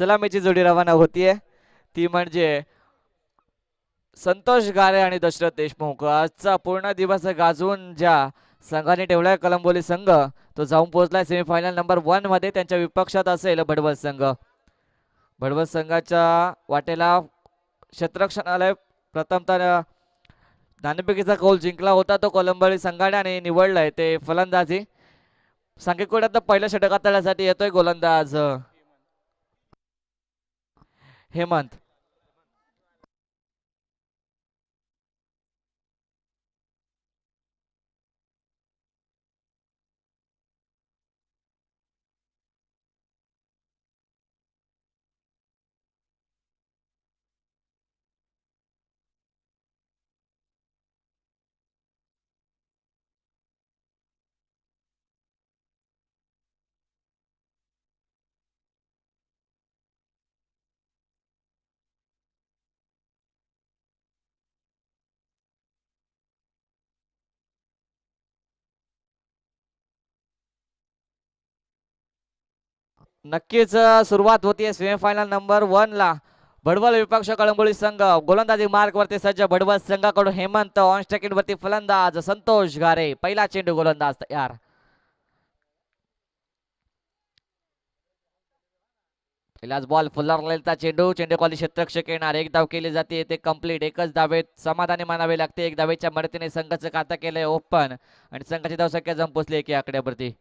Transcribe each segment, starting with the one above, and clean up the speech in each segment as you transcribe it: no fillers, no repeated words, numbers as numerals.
सलामीची जोडी रवाना होतीये ती म्हणजे संतोष गारे आणि दशरथ देशमुख. आजचा पूर्ण दिवस गाजवून ज्या संघाने ठेवलाय कलंबोली संघ तो जाऊन पोहोचलाय सेमीफायनल नंबर 1 मध्ये. त्यांच्या विपक्षात असेल भडवल संघ. भडवल संघाच्या वाटेला क्षेत्ररक्षण आलंय. प्रथमतः नाणेफेकीचा कौल जिंकला होता तो कलंबोली संघाने आणि निवडलाय ते फलंदाजी. सांगेकोड्यात पहिल्या षटक हाताळण्यासाठी येतोय गोलंदाज हेमंत. नक्कीच सुरुवात होतीये सेमीफायनल नंबर 1 ला. भडवल विपक्ष कळंबोली संघ गोलंदाजी मार्क वरती सज्ज. भडवल संघाकडून हेमंत ऑन स्टेकिंग वरती फलंदाज संतोष गारे. पहिला चेंडू गोलंदाज तयार. पहिलाच बॉल फुलरलेला चेंडू. चेंडू खाली क्षेत्ररक्षक येणार. एक धाव केली जाते ते कंप्लीट. एकच धावेत समाधानी मानावे लागते. एक धावेच्या मदतीने संघाचं खातं केलंय ओपन आणि संघाची धावसंख्या जम पोहोचली एका आकड्यावरती.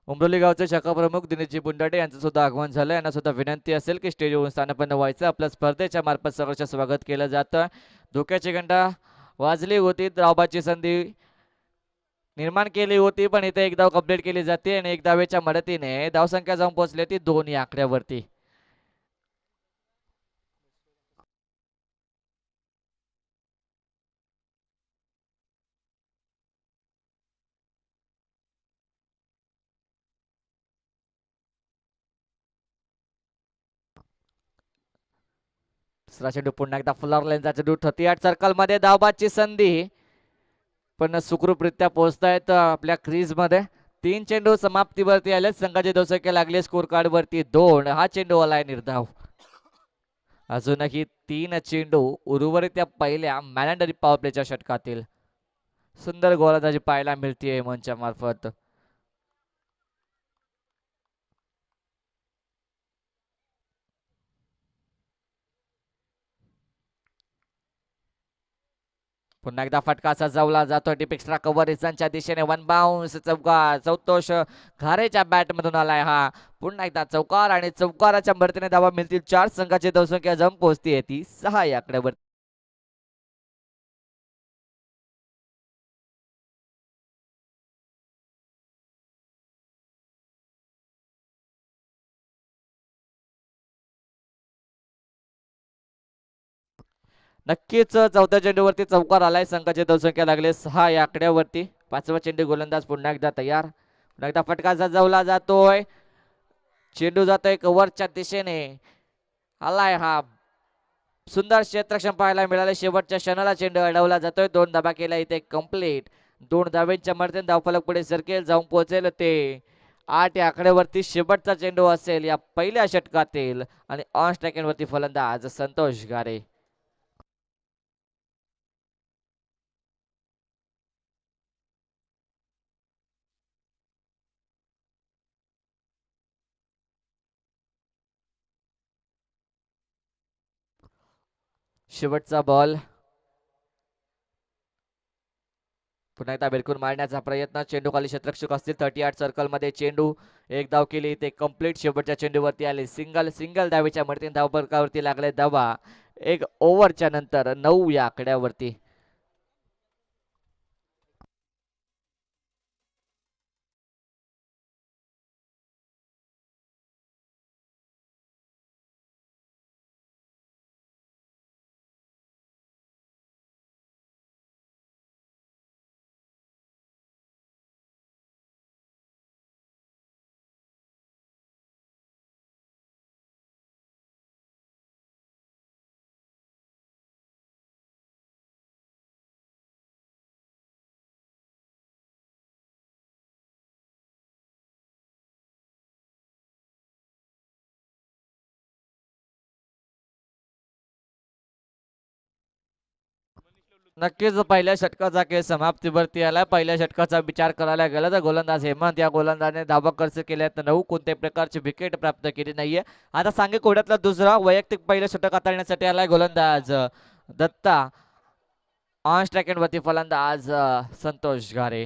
उमरोली गावचे शाखा प्रमुख दिनेशजी बुंडाटे यांचं सुद्धा आगमन झालं. यांना सुद्धा विनंती असेल की स्टेजवर स्थानापन्न व्हायचं. आपल्या स्पर्धेच्या मार्फत सहर्ष स्वागत केलं जातं. धोक्याची घंटा वाजली होती. धावबाची संधी निर्माण केली होती पण इथे एक धाव कंप्लीट केली जाते आणि एक धावेच्या मदतीने धावसंख्या जाऊन पोहोचली ती 2 या आकड्यावरती. दुसरा चेंडू पुन्हा एकदा फुलारलेला चेंडू 38 सर्कल मध्ये धावबाची संधी पण सुखरूपरित्या पोहोचतायत आपल्या क्रीज मध्ये. 3 चेंडू समाप्तीवरती आले. संघाचे धावसंख्या लागले स्कोर कार्ड वरती 2. हा चेंडू आलाय निर्धाव. अजूनही 3 चेंडू उर्वरित त्या पहिल्या मॅलेंडरी पॉवर प्लेच्या षटकातील. सुंदर गोलंदाजी पाहायला मिळतीये मंचा मार्फत. पुन्हा एकदा फटका असा जवला जातो. डीप एक्स्ट्रा कव्हर रिझनच्या दिशेने वन बाउन्स चौकार. संतोष घारेच्या बॅट मधून आलाय हा. पुन्हा एकदा चौकार आणि चौकाराच्या मदतीने धावा मिळतील 4. संघाची धावसंख्या जम पोहोचतीये ती 6 या आकड्यावर. नक्कीच चौथ्या चेंडूवरती चौकार आलाय. संघाची धावसंख्या लागले 6 या आकड्यावरती. 5वा चेंडू गोलंदाज पुन्हा एकदा तयार. पुन्हा एकदा फटका सजवला जातोय. चेंडू जातोय कव्हरच्या दिशेने. आलाय हा. सुंदर क्षेत्ररक्षण पाहायला मिळाले. शेवटच्या क्षणाला चेंडू अडवला जातोय. 2 धाबा केला इथे कंप्लीट. 2 धाब्यांच्या मदतीने धावफलक पुढे सरकेल. जाऊन पोहोचेल ते 8 या आकड्यावरती. शेवटचा चेंडू असेल या पहिल्या षटकातील आणि ऑन स्ट्राइकिंग वरती फलंदाज संतोष गारे. शेवटचा बॉल. पुन्हा एकदा भिरकून मारण्याचा प्रयत्न. चेंडू खाली क्षेत्ररक्षक असतील. 38 सर्कल मध्ये चेंडू. एक धाव केली ते कंप्लीट. शेवटच्या चेंडूवरती आले सिंगल धावेच्या मदतीने धावफलकावरती लागले धावा. 1 ओव्हरच्या नंतर 9 या आकड्यावरती. नक्कीच पहिल्या षटकाचा खेळ समाप्तीवरती आला. पहिल्या षटकाचा विचार करायला गेला तर गोलंदाज हेमंत या गोलंदाजाने धावा खर्च केल्या तर 9 कोणत्याही प्रकारची विकेट प्राप्त केली नाहीये. आता सांगे कोड्यातला दुसरा वैयक्तिक पहिलं षटक हाताळण्यासाठी आलाय गोलंदाज दत्ता. ऑन स्ट्राइक वरती फलंदाज संतोष घारे.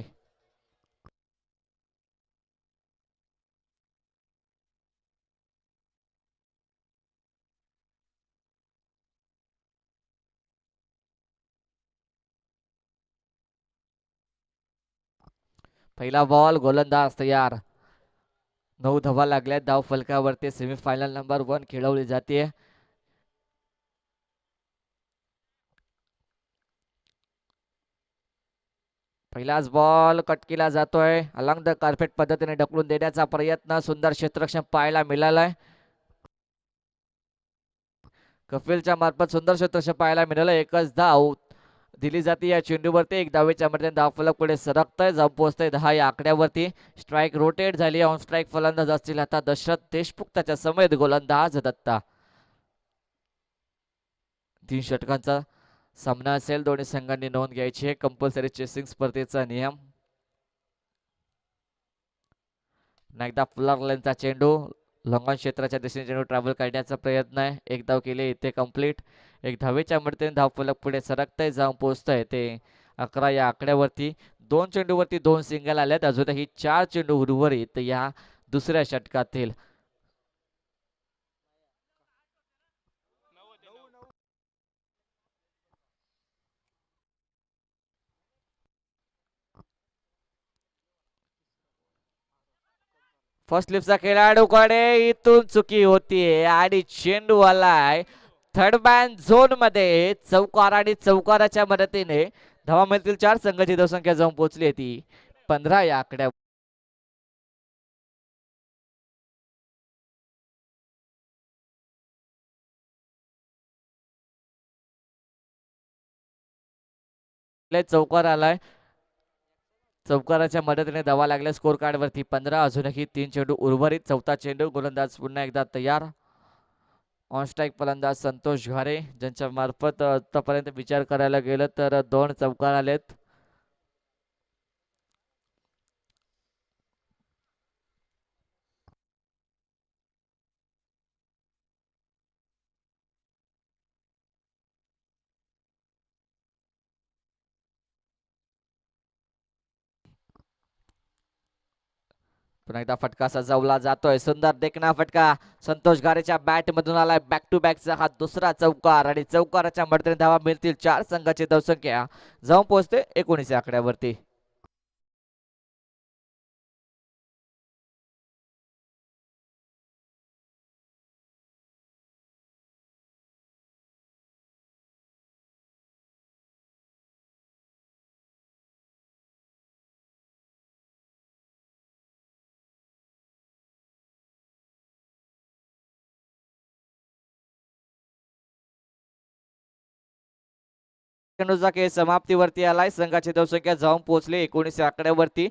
पहिला बॉल गोलंदाज तयार. 9 धावा लागल्या धाव फलकावरती. सेमीफायनल नंबर 1 खेळवली जाते. पहिलाच बॉल कट केला जातोय. अलॉंग द कार्पेट पद्धतीने ढकलून देण्याचा प्रयत्न. सुंदर क्षेत्ररक्षण पाहायला मिळालाय. कपिलच्या मार्फत सुंदर क्षेत्ररक्षण पाहायला मिळालं. एकच धाव दिली जाते या चेंडूवरती. एक धावेच्या मदतीने धाव फलक पुढे सरकतय. जाऊन पोहोचतय 10 या आकड्यावरती. स्ट्राईक रोटेट झाली. ऑन स्ट्राईक फलंदाज असतील आता दशरथ देशमुख. त्याच्या समेत गोलंदाज दत्ता. 3 षटकांचा सामना असेल. दोन्ही संघांनी नोंद घ्यायची आहे. कंपल्सरी चेसिंग स्पर्धेचा नियम. एकदा फुलर लेनचा चेंडू लॉंगॉन क्षेत्राच्या दिशेने चेंडू ट्रॅव्हल करण्याचा प्रयत्न आहे. एक धाव केली इथे कंप्लीट. एक धावेच्या मदतीने धाव फलक पुढे सरकतय. जाऊन पोहोचतय ते 11 या आकड्यावरती. 2 चेंडूवरती 2 सिंगल आल्यात. अजूनही 4 चेंडू उर्वरित या दुसऱ्या षटकातील. फर्स्ट लिफ्टचा खेळाडूकडे इथून चुकी होतीये आणि चेंडू आलाय थर्ड मॅन झोन मध्ये. चौकार आणि चौकाराच्या मदतीने धावा मिळतील 4. संघाची धावसंख्या जाऊन पोहोचली ती 15 या आकड्या. चौकार आलाय. चौकाराच्या मदतीने धावा लागल्या स्कोर कार्ड वरती 15. अजूनही 3 चेंडू उर्वरित. चौथा चेंडू. गोलंदाज पुन्हा एकदा तयार. ऑन स्ट्राईक फलंदाज संतोष घारे ज्यांच्या मार्फत आतापर्यंत विचार करायला गेलं तर 2 चौकार आलेत. पुन्हा एकदा फटका सजवला जातोय. सुंदर देखना फटका संतोष घारेच्या बॅट मधून आलाय. बॅक टू बॅकचा हा दुसरा चौकार आणि चौकाराच्या मदतीने धावा मिळतील 4. संघाची धावसंख्या जाऊन पोहोचते 19 आकड्यावरती. समाप्तीवरती आलाय. संघाची धावसंख्या जाऊन पोहोचली 19 आकड्यावरती.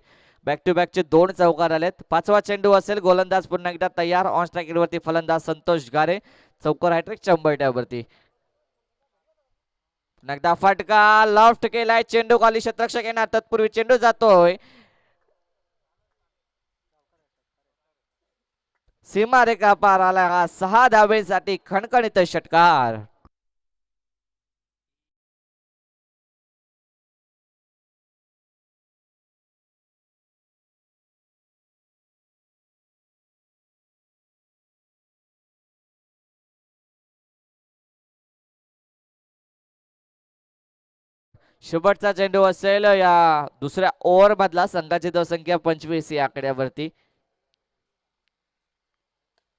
बॅक टू बॅकचे 2 चौकार आलेत. 5वा चेंडू असेल. गोलंदाज पुन्हा एकदा तयार. ऑन स्ट्राइक वरती फलंदाज संतोष घारे. चौकार हॅट्रिक चंबरट्यावरती. एकदा फटका लॉफ्ट केलाय. चेंडू खाली क्षेत्ररक्षक येणार तत्पूर्वी चेंडू जातोय सीमा रेखा पार आला. हा 6 धावेसाठी खणखणीत षटकार. शेवटचा चेंडू असेल या दुसऱ्या ओव्हर मधला. संघाची धावसंख्या 25 या आकड्यावरती.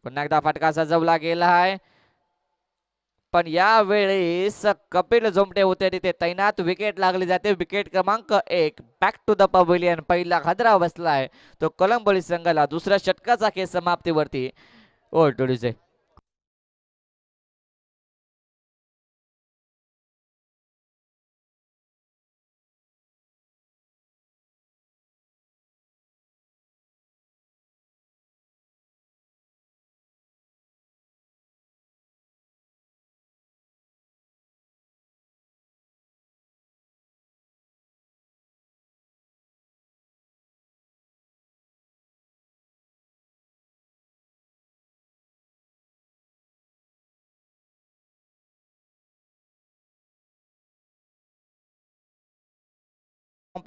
पुन्हा एकदा फटका सजवला गेला आहे. पण यावेळेस कपिल जोमटे होते तिथे तैनात. विकेट लागली जाते. विकेट क्रमांक 1 बॅक टू द पवेलियन. पहिला हादरा बसलाय तो कलंबळी संघाला. दुसऱ्या षटकाचा खेळ समाप्तीवरती. ओ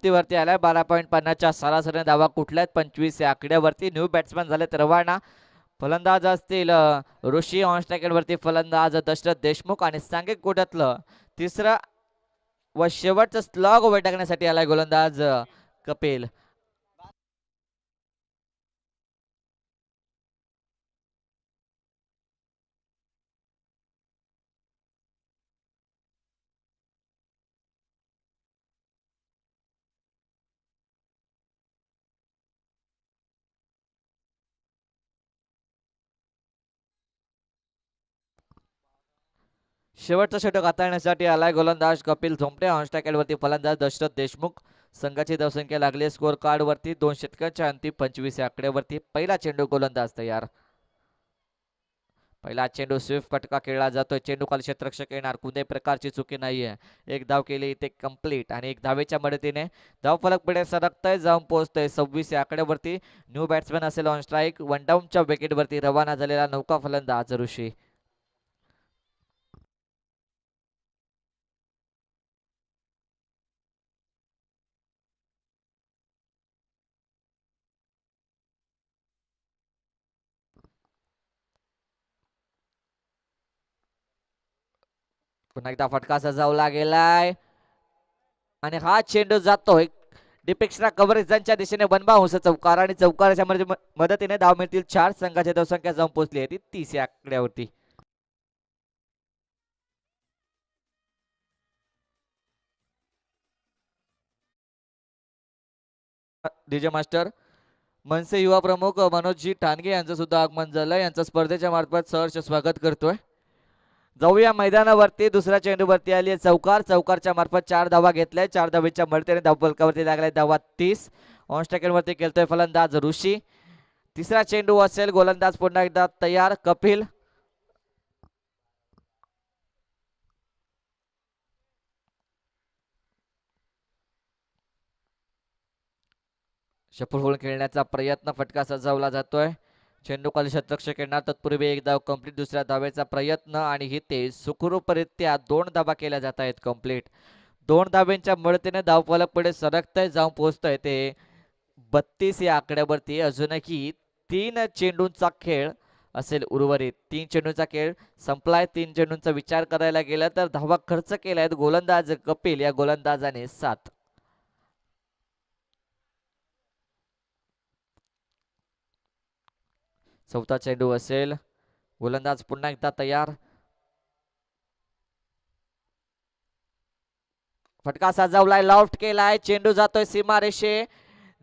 समाप्तीवरती आलाय. 12.50च्या सरासरीने धावा कुठल्याच 25 या आकड्यावरती. न्यू बॅट्समॅन झालेत रवाना. फलंदाज असतील ऋषी. ऑन स्ट्राईक वरती फलंदाज दशरथ देशमुख आणि सांघिक गोट्यातलं तिसरं व शेवटचं स्लॉग उभे टाकण्यासाठी आलाय गोलंदाज कपिल. शेवटचं षटक हाताळण्यासाठी आलाय गोलंदाज कपिल झोंपडे. ऑन स्ट्राईक वरती फलंदाज दशरथ देशमुख. संघाची धावसंख्या लागली स्कोर कार्ड वरती 2 षटकांच्या अंतिम 25 या आकड्यावरती. पहिला चेंडू गोलंदाज तयार. पहिला चेंडू स्विफ्ट फटका खेळला जातोय. चेंडू खाली क्षेत्ररक्षक येणार. कोणत्याही प्रकारची चुकी नाहीये. एक धाव केली इथे कंप्लीट आणि एक धावेच्या मदतीने धाव फलक पुढे सरकतय जाऊन पोहोचतय 26 या आकड्यावरती. न्यू बॅट्समॅन असेल ऑन स्ट्राईक. वन डाऊनच्या विकेटवरती रवाना झालेला नौका फलंदाज ऋषी. पुन्हा एकदा फटका सजावला गेलाय आणि हा चेंडू जातोय डिपेक्स्ट्रा कव्हरेजांच्या दिशेने बनबाहूस चौकार आणि चौकाराच्या मदतीने धाव मिळतील 4. संघाची धावसंख्या जाऊन पोहोचली आहे ती 30 या आकड्यावरती. डीजे मास्टर मनसे युवा प्रमुख मनोजजी ठाणगे यांचं सुद्धा आगमन झालं. यांचं स्पर्धेच्या मार्फत सहर्ष स्वागत करतोय. जाऊया मैदानावरती. दुसऱ्या चेंडूवरती आली चौकार. चौकारच्या मार्फत 4 धावा घेतल्या. 4 धावेच्या मदतीने धाव फलकावरती लागलाय धावा 30. ऑन स्ट्राईक वरती खेळतोय फलंदाज ऋषी. तिसरा चेंडू असेल. गोलंदाज पुन्हा एकदा तयार कपिल. शफल खेळण्याचा प्रयत्न. फटका सजावला जातोय. चेंडू खाली शतरक्षक येणार. तत्पूर्वी एक धाव कंप्लीट. दुसऱ्या धावेचा प्रयत्न आणि इथे सुखरूपरित्या 2 धावा केल्या जात आहेत कंप्लीट. 2 धावेच्या मदतीने धाव फलक पुढे सरकतय जाऊन पोहोचतय ते 32 या आकड्यावरती. अजूनही 3 चेंडूंचा खेळ असेल उर्वरित. 3 चेंडूंचा खेळ संपलाय. 3 चेंडूंचा विचार करायला गेला तर धावा खर्च केलाय गोलंदाज कपिल या गोलंदाजाने 7. चौथा चेंडू असेल. गोलंदाज पुन्हा एकदा तयार. फटका सजावलाय. लॉफ्ट केलाय. चेंडू जातोय सीमारेषे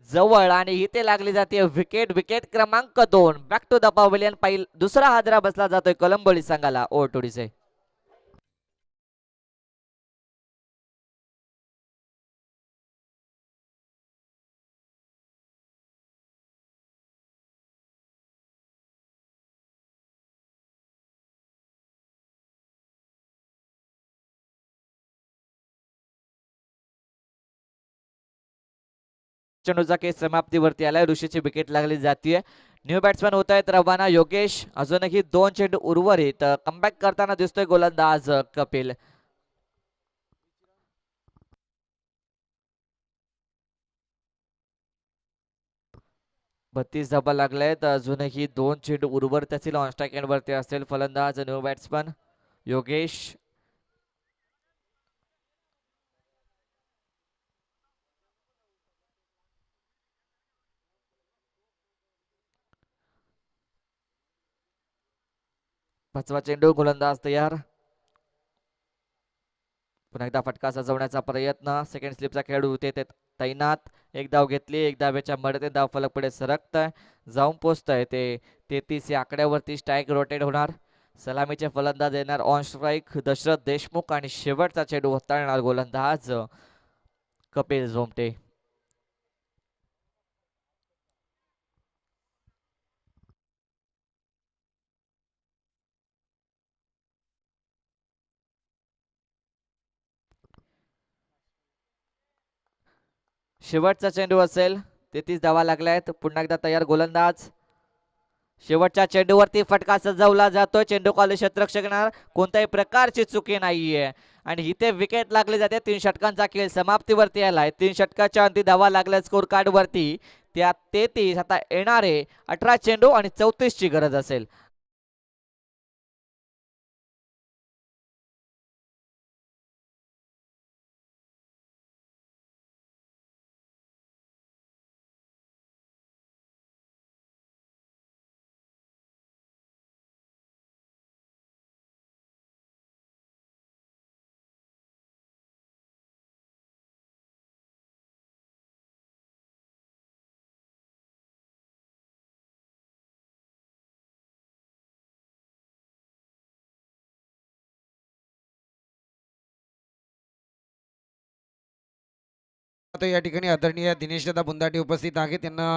जवळ आणि इथे लागली जाते विकेट. विकेट क्रमांक 2. Back to the pavilion. दुसरा हादरा बसला जातोय कलंबोली संघाला. ओटोडीचे चेंडूचा केस समाप्तीवरती आलाय. ऋषीची विकेट लागली जाते. न्यू बॅट्समॅन होत आहेत रवाना. योगेश. अजूनही 2 चेंडू उर्वरित. कमबॅक करताना दिसतोय गोलंदाज कपिल. बत्तीस धाबा लागलेत. अजूनही 2 चेंडू उर्वरित असतील. ऑन स्ट्राईक वरती असेल फलंदाज न्यू बॅट्समन योगेश. पाचवा चेंडू. गोलंदाज तयार. पुन्हा एकदा फटका सजवण्याचा प्रयत्न. सेकंड स्लिपचा खेळाडू होते ते तैनात. एक धाव घेतली. एक धावेच्या मदतीने धाव फलक पुढे सरकतय जाऊन पोहोचतय ते 33 या आकड्यावरती. स्ट्राईक रोटेट होणार. सलामीचे फलंदाज येणार ऑन स्ट्राईक दशरथ देशमुख आणि शेवटचा चेंडू हाताळणार गोलंदाज कपिल झोमटे. शेवटचा चेंडू असेल. 33 धावा लागल्या आहेत. पुन्हा एकदा तयार गोलंदाज शेवटच्या चेंडूवरती फटका सजवला जातोय. चेंडू कॉल क्षेत्ररक्षक कोणत्याही प्रकारची चुकी नाहीये आणि इथे विकेट लागली जाते. 3 षटकांचा खेळ समाप्तीवरती आलाय. 3 षटकाच्या अंती धावा लागल्या स्कोर कार्ड वरती. त्या 33. आता येणारे 18 चेंडू आणि 34 ची गरज असेल. या ठिकाणी आदरणीय दिनेशदादा बुंदाटे उपस्थित आहेत. त्यांना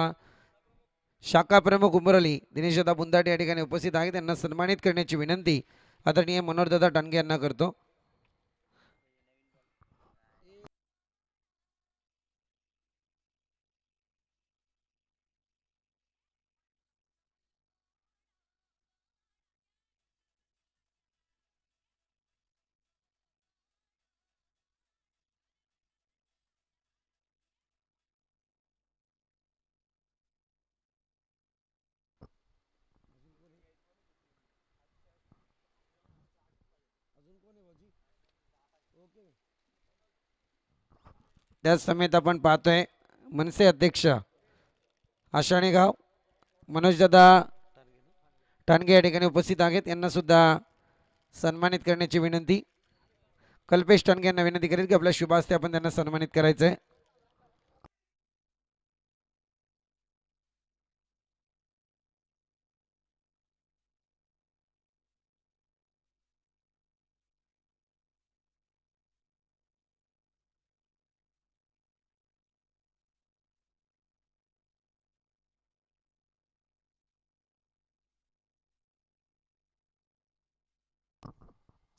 शाखा प्रमुख उमरली दिनेशदादा बुंदाटे या ठिकाणी उपस्थित आहेत. त्यांना सन्मानित करण्याची विनंती आदरणीय मनोहरदादा टांगे यांना करतो. त्याच समेत आपण पाहतोय मनसे अध्यक्ष आषाणेगाव मनोजदादा टांगे या ठिकाणी उपस्थित आहेत. यांना सुद्धा सन्मानित करण्याची विनंती. कल्पेश टांगे यांना विनंती करेल की आपल्या शुभ हस्ते आपण त्यांना सन्मानित करायचंय.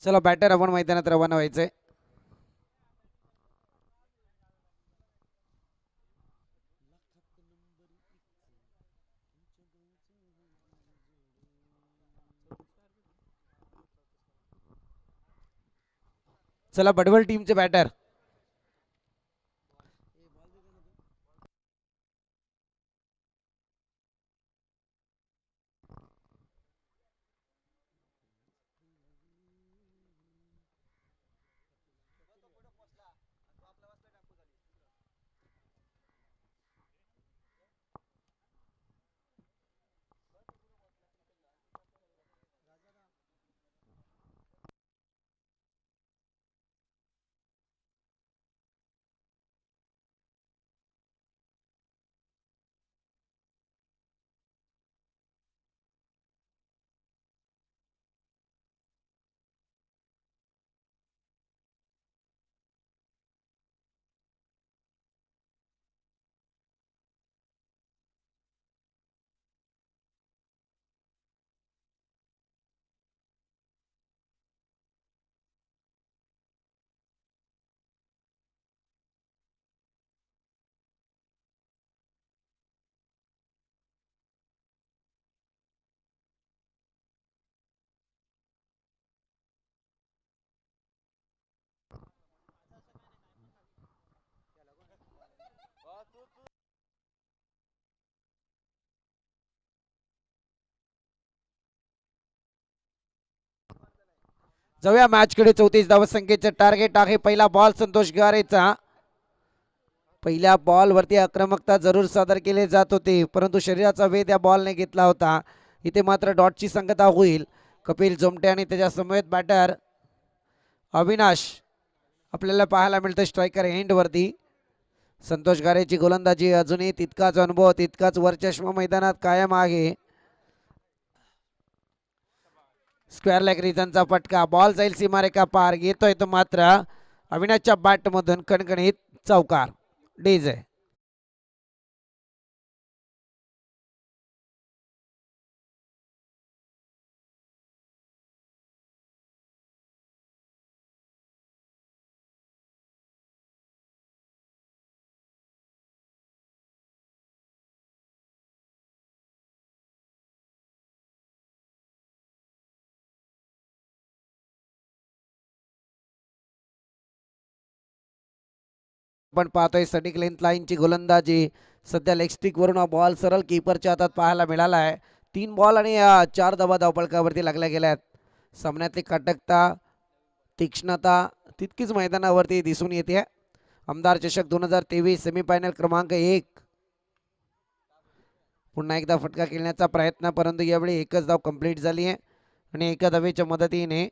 चला बॅटर आपण मैदानात रवाना व्हायचंय. चला बडवल टीमचे बॅटर जाऊया मॅच कडे. 34 धाव संख्येचे टार्गेट आहे. पहिला बॉल संतोष गारेचा. पहिल्या बॉल वरती आक्रमकता जरूर सादर केले जात होते परंतु शरीराचा वेध या बॉलने घेतला होता. इथे मात्र डॉटची संगता होईल. कपिल जोमटे आणि त्याच्या समवेत बॅटर अविनाश आपल्याला पाहायला मिळतं स्ट्रायकर एंड वरती. संतोष गारेची गोलंदाजी अजूनही तितकाच अनुभव तितकाच वर्चस्व मैदानात कायम आहे. स्क्वेअर लेग रिजनचा फटका. बॉल जाईल सीमारेखा पार. येतोय तो मात्र अविनाशच्या बॅट मधून कणकणीत चौकार. डीजे आपण पाहतोय सटिक लेंथ लाईनची गोलंदाजी. सध्या लेग स्टिक वरून हा बॉल सरळ कीपरच्या हातात पाहायला मिळाला आहे. 3 बॉल आणि 4 धावा धावफलकावरती लागल्या गेल्यात. सामन्यातली काटकता, तीक्ष्णता तितकीच मैदानावरती दिसून येते. आमदार चषक 2023 सेमीफायनल क्रमांक 1. पुन्हा एकदा फटका खेळण्याचा प्रयत्न, परंतु यावेळी एकच धाव कंप्लीट झाली आहे आणि एका धावेच्या मदतीने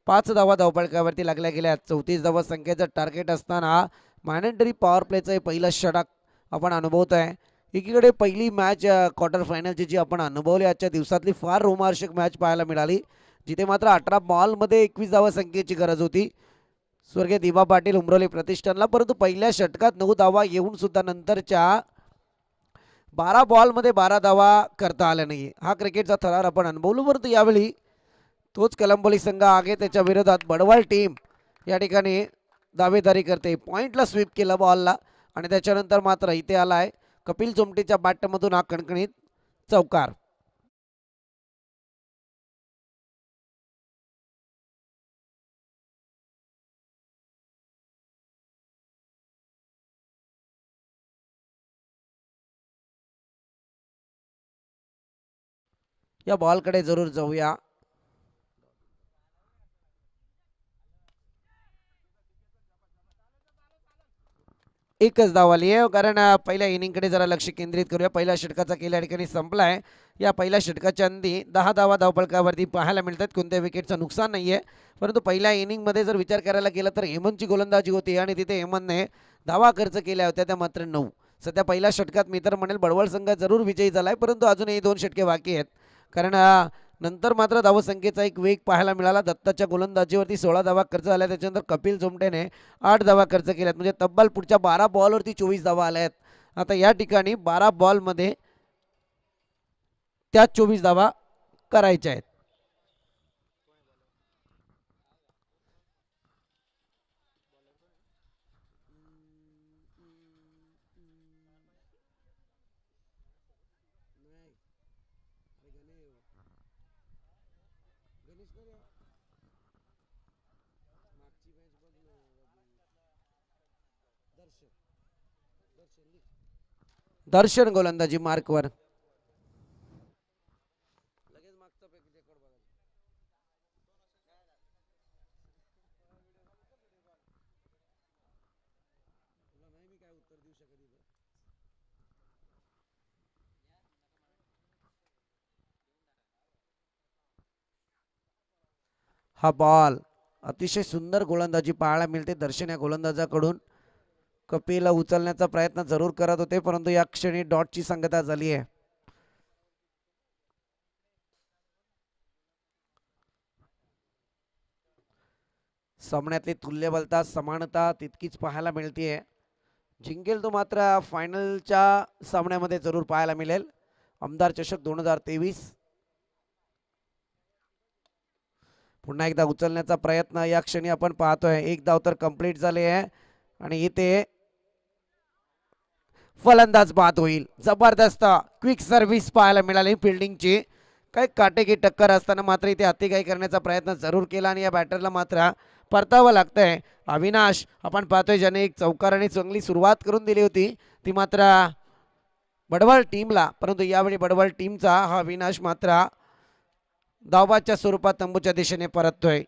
5 धावा धावफलकावरती लागल्या गेल्या. 34 धावा संख्येचं टार्गेट असताना मॅनेटरी पॉवर प्लेचं हे पहिलं षटक आपण अनुभवत आहे. एकीकडे पहिली मॅच क्वार्टर फायनलची जी आपण अनुभवली आजच्या दिवसातली फार रोमांचक मॅच पाहायला मिळाली, जिथे मात्र 18 बॉलमध्ये 21 धावा संख्येची गरज होती स्वर्गीय दिबा पाटील उमरोली प्रतिष्ठानला. परंतु पहिल्या षटकात 9 धावा येऊन सुद्धा नंतरच्या 12 बॉलमध्ये 12 धावा करता आल्या नाही. हा क्रिकेटचा थरार आपण अनुभवलो. परंतु यावेळी तोच कलंबोली संघ आगे, त्याच्या विरोधात बडवाल टीम या ठिकाणी दावेदारी करते. पॉइंटला स्वीप केलं बॉलला आणि त्याच्यानंतर मात्र इथे आलाय कपिल चोमटेच्या बॅटमधून हा कणकणीत चौकार. या बॉलकडे जरूर जाऊया. एकच धाव आली आहे, कारण पहिल्या इनिंगकडे जरा लक्ष केंद्रित करूया. पहिल्या षटकाचा खेळ या ठिकाणी संपलाय. या पहिल्या षटकाच्या अंती 10 धावा धावफलकावरती पाहायला मिळतात. कोणत्या विकेटचं नुकसान नाहीये. परंतु पहिल्या इनिंगमध्ये जर विचार करायला गेला तर हेमंतची गोलंदाजी होती आणि तिथे हेमंतने धावा खर्च केल्या होत्या, त्या मात्र 9. सध्या पहिल्या षटकात मी तर म्हणेल बडवळ संघ जरूर विजयी झालाय, परंतु अजूनही 2 षटके बाकी आहेत. कारण नंतर मात्र धावसंख्येचा एक वेग पाहायला मिळाला. दत्ताच्या गोलंदाजीवरती 16 धावा खर्च झाल्या. त्याच्यानंतर कपिल जोमटेने 8 धावा खर्च केल्यात. म्हणजे तब्बल पुढच्या 12 बॉलवरती 24 धावा आल्या आहेत. आता या ठिकाणी 12 बॉलमध्ये त्या 24 धावा करायच्या आहेत. दर्शन गोलंदाजी मार्कवर. हा बॉल अतिशय सुंदर गोलंदाजी पाहायला मिळते दर्शन या गोलंदाजाकडून. कपिलला उचलण्याचा प्रयत्न जरूर करत होते, परंतु या क्षणी डॉटची संगता झाली आहे. सामन्यातली तुल्यबलता, समानता तितकीच पाहायला मिळते. जिंकेल तो मात्र फायनलच्या सामन्यामध्ये जरूर पाहायला मिळेल. आमदार चषक 2023. पुन्हा एकदा उचलण्याचा प्रयत्न या क्षणी आपण पाहतोय. एक धाव तर कंप्लीट झाले आहे आणि इथे फलंदाज बाद होईल. जबरदस्त क्विक सर्व्हिस पाहायला मिळाली फिल्डिंगची. काही काटेकी टक्कर असताना मात्र इथे अतिगाई करण्याचा प्रयत्न जरूर केला आणि या बॅटरला मात्र परतावं लागतंय. अविनाश आपण पाहतोय ज्याने एक चौकाराने चांगली सुरुवात करून दिली होती, ती मात्र बडवाल टीमला. परंतु यावेळी बडवाल टीमचा हा अविनाश मात्र धावबाच्या स्वरूपात तंबूच्या दिशेने परततोय.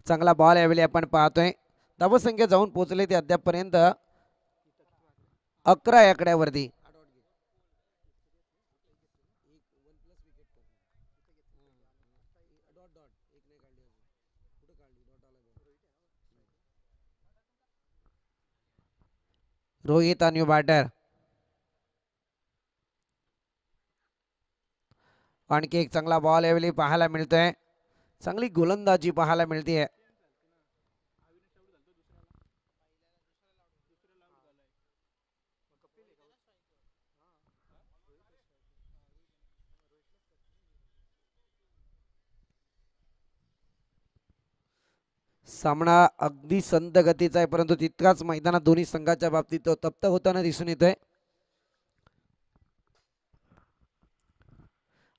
चांगला बॉल यावेळी आपण पाहतोय. धावसंख्या जाऊन पोहोचले ते अद्यापपर्यंत 11 आकड्यावरती. Rohit new batter. आणखी एक चांगला बॉल यावेळी पाहायला मिळतोय. चांगली गोलंदाजी पाहायला मिळते. सामना अगदी संथ गतीचा आहे, परंतु तितकाच मैदानात दोन्ही संघाच्या बाबतीत तो तप्त होताना दिसून येतोय.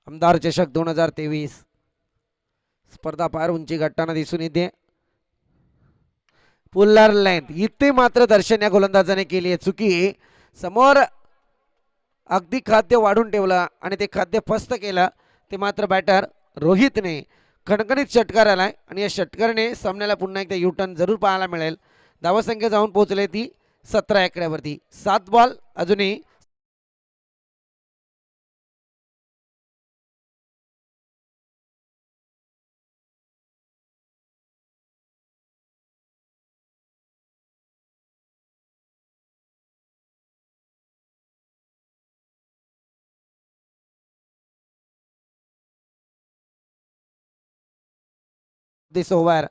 आमदार चषक 2023 स्पर्धा फार उंची गाठताना दिसून येते. पुल्लर लेंथ इथे मात्र दर्शन या गोलंदाजाने केली आहे चुकी. समोर अगदी खाद्य वाढून ठेवलं आणि ते खाद्य फस्त केलं. ते मात्र बॅटर रोहितने खणखणीत षटकार आलाय आणि या षटकाराने सामन्याला पुन्हा एकदा युटर्न जरूर पाहायला मिळेल. धावसंख्या जाऊन पोहोचले ती 17 आकड्यावरती. 7 बॉल अजूनही दिस ओव्हर.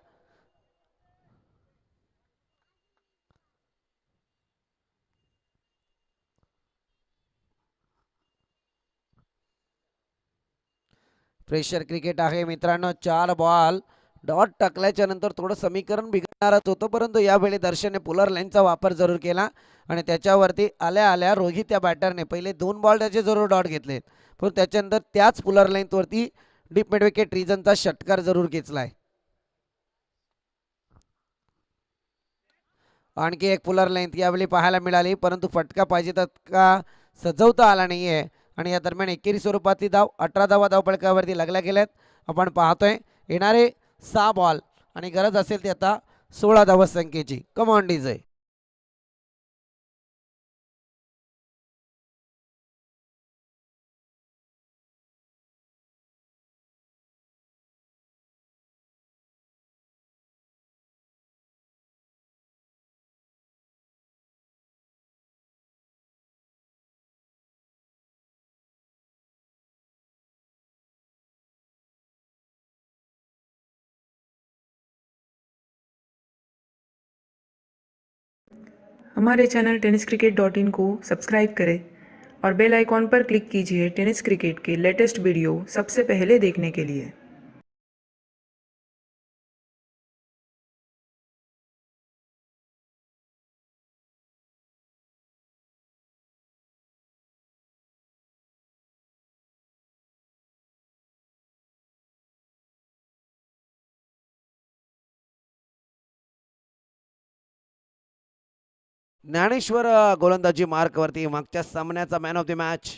प्रेशर क्रिकेट आहे मित्रांनो. 4 बॉल डॉट टाकल्याच्या नंतर थोडं समीकरण बिघडणारच होतं, परंतु यावेळी दर्शनने पुलर लाईनचा वापर जरूर केला आणि त्याच्यावरती आल्या आल्या रोहित या बॅटरने पहिले 2 बॉल त्याचे जरूर डॉट घेतलेत, पण त्याच्यानंतर त्याच पुलर लाईनवरती डीप मिड विकेट रिजनचा षटकार जरूर घेतलाय. आणखी एक पुलर लेंथ यावेळी पाहायला मिळाली, परंतु फटका पाहिजे का सजवता आला नाहीये आणि या दरम्यान एकेरी स्वरूपातली धाव 18 धावा धावपळकावरती लागल्या गेल्यात. आपण पाहतोय येणारे 6 बॉल आणि गरज असेल ती आता 16 धावसंख्येची. Come on DJ. हमारे चैनल tenniscricket.in को सब्सक्राइब करें और बेल आइकॉन पर क्लिक कीजिए टेनिस क्रिकेट के लेटेस्ट वीडियो सबसे पहले देखने के लिए. ज्ञानेश्वर गोलंदाजी मार्कवरती मागच्या सामन्याचा मॅन ऑफ द मॅच.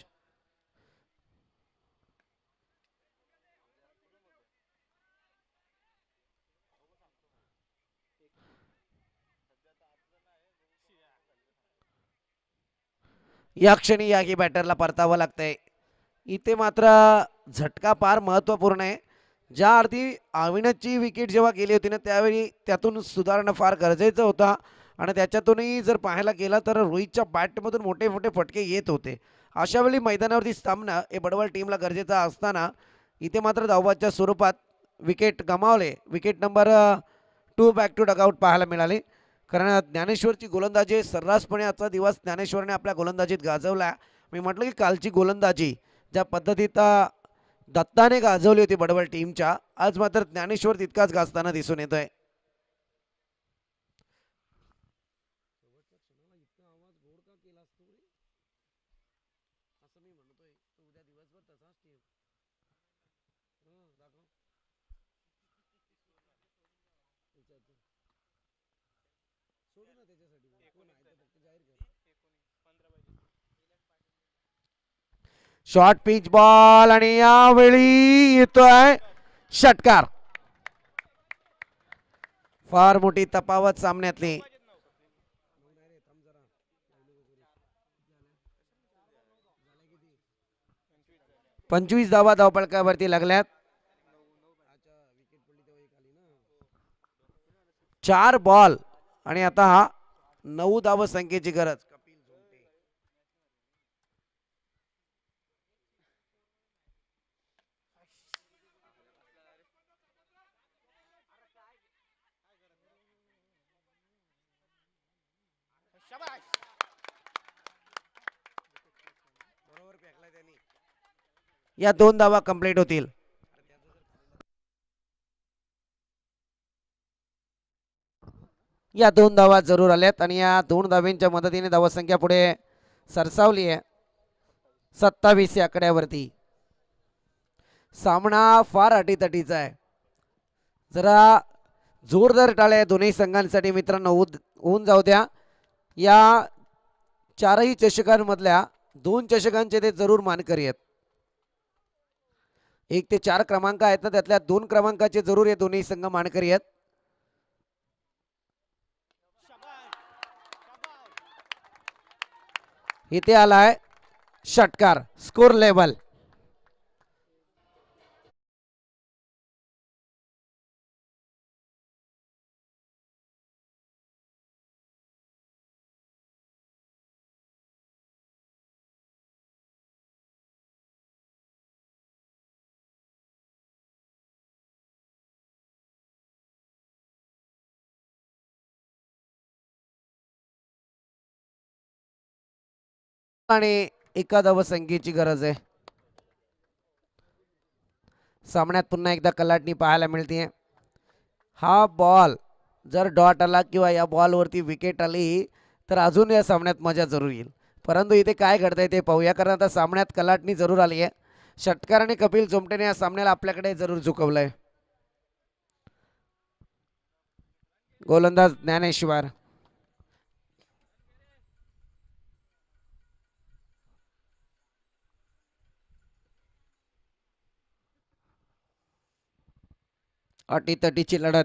या क्षणी याही बॅटरला परतावं लागतंय. इथे मात्र झटका फार महत्त्वपूर्ण आहे. ज्या अर्थी अविनाशची विकेट जेव्हा गेली होती ना, त्यावेळी त्यातून सुधारणं फार गरजेचं होतं आणि त्याच्यातूनही जर पाहायला गेला तर रोहितच्या बॅटमधून मोठे मोठे फटके येत होते. अशा वेळी मैदानावरती सामना हे बडवल टीमला गरजेचा असताना इथे मात्र धावबादच्या स्वरूपात विकेट गमावले. Wicket number 2 back to dugout पाहायला मिळाले. कारण ज्ञानेश्वरची गोलंदाजी सर्रासपणे आजचा दिवस ज्ञानेश्वरने आपल्या गोलंदाजीत गाजवला. मी म्हटलं की कालची गोलंदाजी ज्या पद्धतीत दत्ताने गाजवली होती बडवल टीमच्या, आज मात्र ज्ञानेश्वर तितकाच गाजताना दिसून येतोय. शॉर्ट पिच बॉल आणि यावेळी येतोय षटकार. फार मोठी तफावत सामन्यातली. 25 धावा धावपळकावरती लागल्यात. 4 बॉल आणि आता 9 धाव संख्येची गरज. या 2 धावा कंप्लीट होतील. या 2 धावा जरूर आल्यात आणि या 2 धावांच्या मदतीने धावसंख्या पुढे सरसावली आहे 27 या आकड्यावरती. सामना फार अटीतटीचा आहे. जरा जोरदार टाळ्या दोन्ही संघांसाठी मित्रांनो होऊन जाऊ द्या. या 4ही चषकांमधल्या 2 चषकांचे ते जरूर मानकरी आहेत. 1 ते 4 क्रमांक आहेत ना, त्यातल्या 2 क्रमांकाचे जरूर हे दोन्ही संघ मानकरी आहेत. इथे आलाय षटकार. स्कोर लेवल आणि एका धावसंख्येची गरज आहे. सामन्यात पुन्हा एकदा कलाटणी पाहायला मिळते. हा बॉल जर डॉट आला किंवा या बॉलवरती विकेट आली तर अजून या सामन्यात मजा जरूर येईल. परंतु इथे काय घडतंय ते पाहूया, कारण आता सामन्यात कलाटणी जरूर आली आहे. षटकार आणि कपिल जोमटेने या सामन्याला आपल्याकडे जरूर झुकवलंय. गोलंदाज ज्ञानेश्वर. अटीतटीची लढत.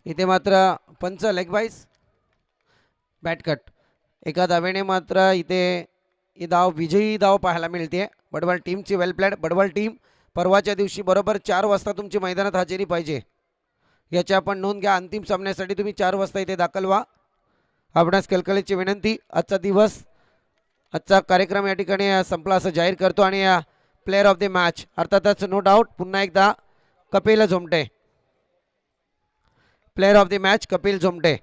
इथे मात्र पंच लेग बाईस बॅट कट. एका धावेने मात्र इथे ही धाव विजयी धाव पाहायला मिळते. बडवाल टीमची वेल प्लॅड. बडवाल टीम परवाच्या दिवशी बरोबर 4 वाजता तुमची मैदानात हजेरी पाहिजे याची आपण नोंद घ्या. अंतिम सामन्यासाठी तुम्ही 4 वाजता इथे दाखल व्हा. आपणास कलकलीची विनंती. आजचा दिवस आजचा कार्यक्रम या ठिकाणी संपला असं जाहीर करतो आणि प्लेअर ऑफ द मॅच अर्थातच नो डाऊट पुन्हा एकदा Kapil Jomte. Player of the match Kapil जोमटे.